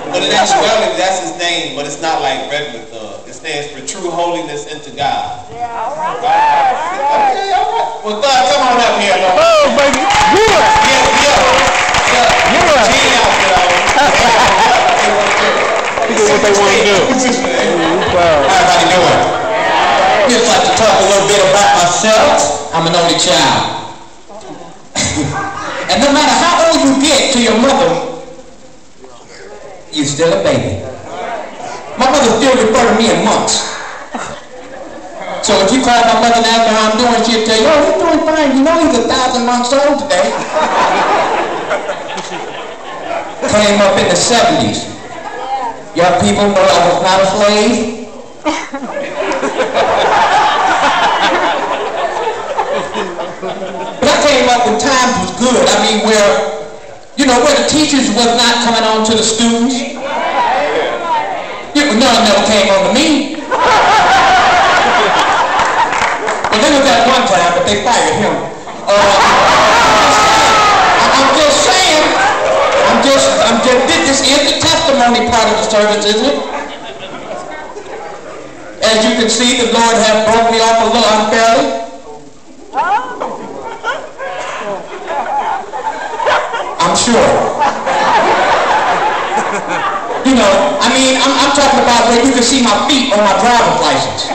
But in actuality, that's his name, but it's not like regular thug. It stands for true holiness into God. Yeah, all right. Okay, all right. Well, thug, come on up here, Lord. Oh, baby. Yeah. People what they want to do. Everybody doing? Just like to talk a little bit about myself. I'm an only child. And no matter how old you get to your mother, you're still a baby. My mother still refers to me in months. So if you call my mother and ask her how I'm doing, she'll tell you, oh, he's doing fine. You know he's 1,000 months old today. Came up in the 70s. Young people know I was not a slave. But I came up when times was good. I mean, where, you know, where the teachers was not coming on to the students. None never came on to me. Well, there was that one time, but they fired him. I'm just saying. This is the testimony part of the service, isn't it? As you can see, the Lord has broke me off a little unfairly. I'm sure. You know, I mean, I'm talking about where you can see my feet on my driver's license.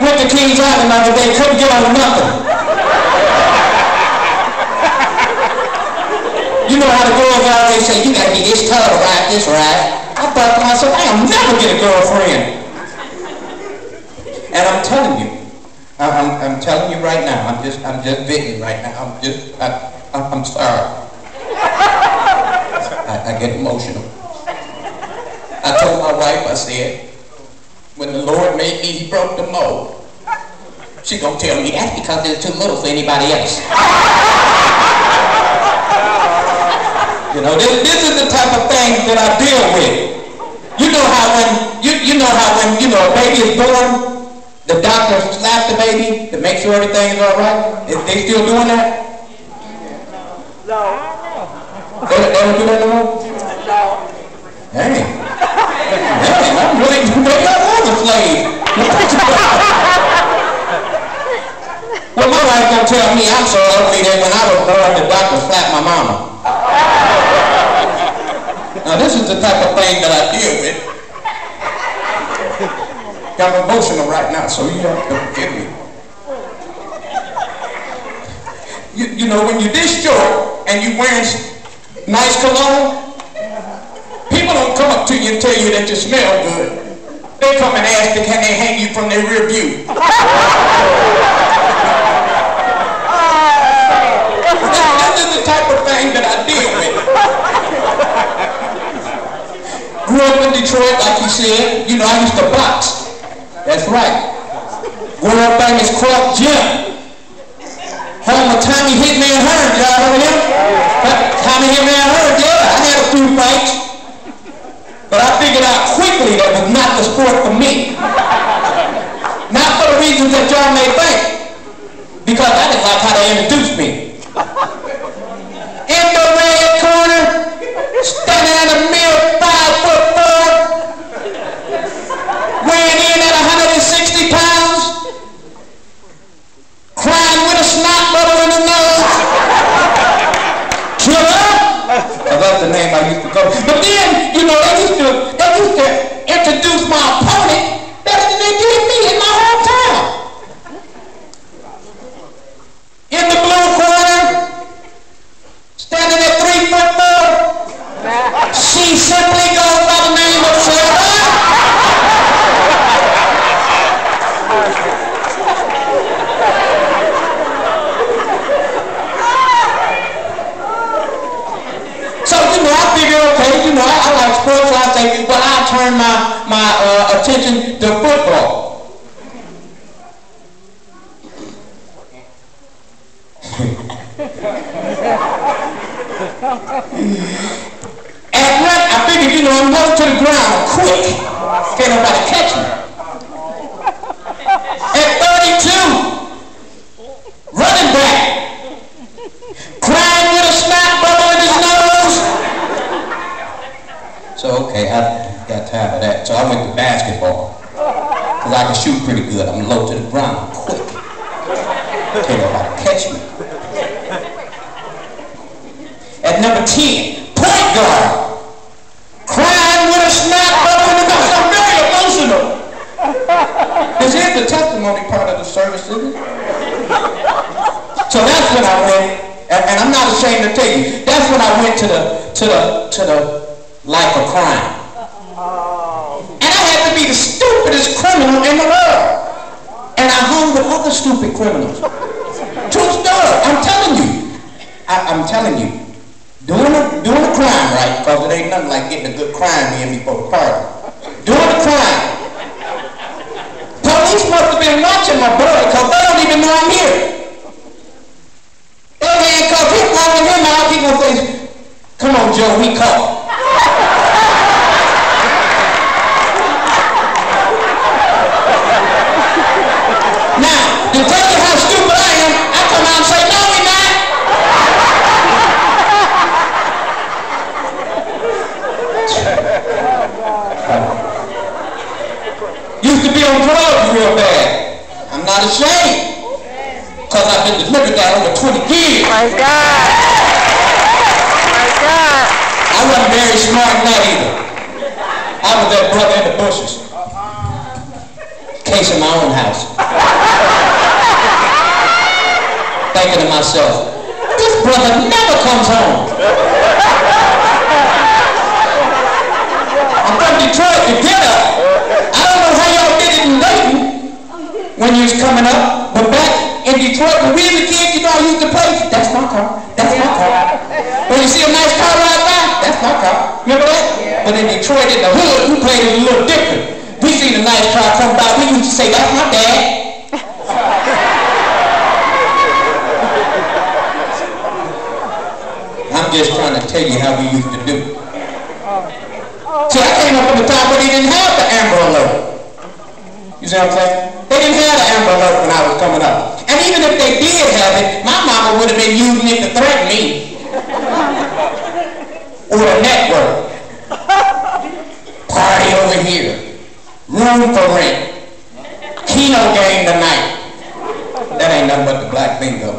Went to Kings Island the other day, couldn't get on nothing. You know how the girls always say, you gotta get this color to ride this ride. I thought to myself, I'll never get a girlfriend. And I'm telling you, I'm telling you right now, I'm just venting right now. I'm sorry. I get emotional. I told my wife, I said, when the Lord made me, he broke the mold. She gonna tell me that's because it's too little for anybody else. You know, this is the type of thing that I deal with. You know how when a baby is born, the doctor slaps the baby to make sure everything is all right. Is they still doing that? No. They don't do that no more? No. Hey, I'm really, maybe I was a slave. Well, my wife gonna tell me I'm so ugly that when I was born, the doctor slapped my mama. Now this is the type of thing that I deal with. I'm emotional right now, so you have to forgive me. You know, when you're this short and you're wearing nice cologne, people don't come up to you and tell you that you smell good. They come and ask you, can they hang you from their rear view? This is the type of thing that I deal with. Grew up in Detroit, like you said. You know, I used to box. That's right. World famous Clark Gym. Home of Tommy Hitman Hearn. Y'all remember him? Tommy Hitman Hearn, yeah. I had a few fights. But I figured out quickly that was not the sport for me. Not for the reasons that y'all may think. Because I didn't like how they introduced me. In the red corner, standing in the middle, 5'4", weighing in at 160 pounds, crying with a snot bubble in his nose. Killer? That's the name I used to go. But then, you know, they used to introduce my opponent better than they did me in my hometown. In the blue corner, standing at 3'4", she simply goes by the name of Sarah. So, you know, I figure, okay, you know, I like sports, so I say, well, I'll turn my attention to football. At night, I figured, you know, I'm going to the ground quick. Can't nobody catch me. At 32, running back, crying crying with a snot bubble in his nose. So, okay, I got tired of that. So I went to basketball. Because I can shoot pretty good. I'm low to the ground, quick. Tell you how to catch me. At number 10, point guard. Crying with a snot bubble in his nose. I'm very emotional. This is the testimony part of the service, isn't it? So that's when I went, and I'm not ashamed to tell you, that's when I went to the life of crime. And I had to be the stupidest criminal in the world. And I hung with other stupid criminals. True story. I'm telling you. I'm telling you. Doing a crime, right? Because it ain't nothing like getting a good crime in before the party. Doing a crime. Police must have been watching my boy because they don't even know I'm here. They handcuff him, walking him out, he gonna say, come on, Joe, we caught. Now, to tell you how stupid I am, I come out and say, no, we're not. Used to be on drugs real bad. I'm not ashamed. Because I've been delivered that over 20 years. My God. My God. I wasn't very smart in that either. I was that brother in the bushes. Case in my own house. Thinking to myself, this brother never comes home. I'm from Detroit to get up. I don't know how y'all did it in Dayton when you was coming up, but back in Detroit, when we were kids, you know, I used to play, that's my car, that's my car. When you see a nice car ride by, that's my car. Remember that? But in Detroit, in the hood, we played it a little different. We seen a nice car come by, we used to say, that's my dad. I'm just trying to tell you how we used to do. See, I came up at the time where they didn't have the Amber Alert. You see what I'm saying? They didn't have the Amber Alert when I was coming up. And even if they did have it, my mama would have been using it to threaten me. Or the network. Party over here. Room for rent. Keno game tonight. That ain't nothing but the black bingo.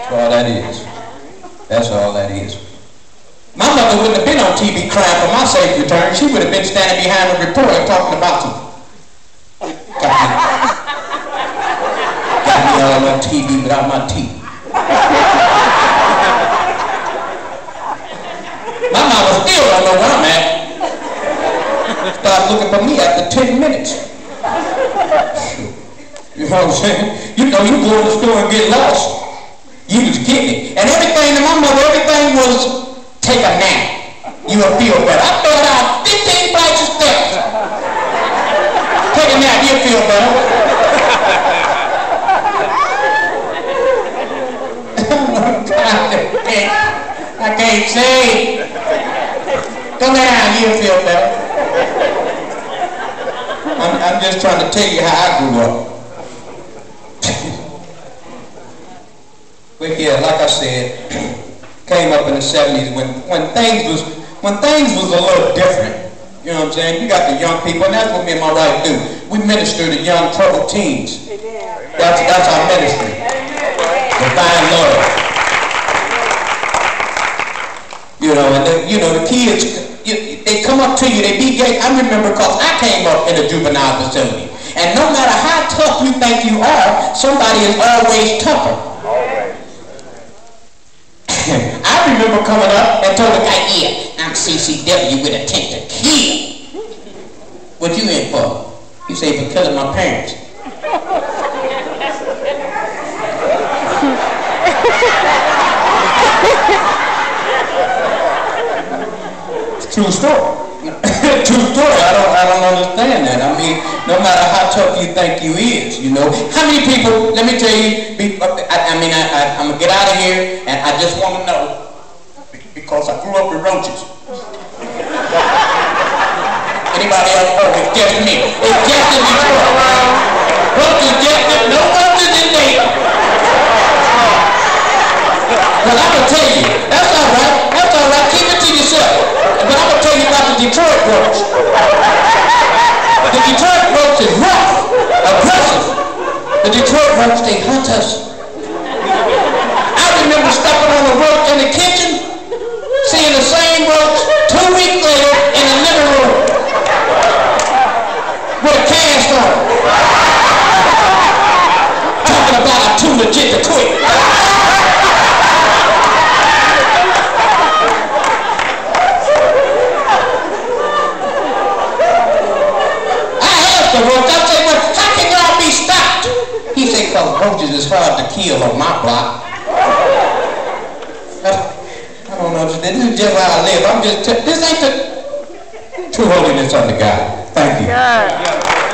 That's all that is. That's all that is. My mother wouldn't have been on TV crying for my safe return. She would have been standing behind the reporter talking about some. Got me all on TV without my teeth. My mama still don't know where I'm at. Start looking for me after 10 minutes. You know what I'm saying? You know, you go to the store and get lost. You was getting it. And everything to my mother, everything was take a nap. You will feel better. I fell down 15 flights of steps. Take a nap, you'll feel better. I can't say. Come down, you'll feel better. I'm just trying to tell you how I grew up. But yeah, like I said, came up in the 70s when things was a little different. You know what I'm saying? You got the young people, and that's what me and my wife do. We minister to young troubled teens. That's our ministry. Divine love. You know, and the kids, they come up to you, they be gay. I remember because I came up in a juvenile facility. And no matter how tough you think you are, somebody is always tougher. I remember coming up and told the guy, yeah, I'm CCW with intent to kill. What you in for? He said, for killing my parents. True story. True story. I don't understand that. I mean, no matter how tough you think you is, you know. How many people, let me tell you, I'm going to get out of here, and I just want to know, because I grew up with roaches. Anybody else? Oh, it's just me. It's just in Detroit. Roaches just, no roaches in Dayton. Well, I'm going to tell you. That's all right. That's all right. Keep it to yourself. But I'm going to tell you about the Detroit roach. The Detroit roach is rough, aggressive. The Detroit roach, they hunt us. I remember stepping on a roach in the kitchen, seeing the same roach 2 weeks later in the living room with a cast on. Talking about I'm too legit to quit. I said, well, how can y'all be stopped? He said, because roaches is hard to kill on my block. I don't know. This is just how I live. This ain't the true holiness of the God. Thank you.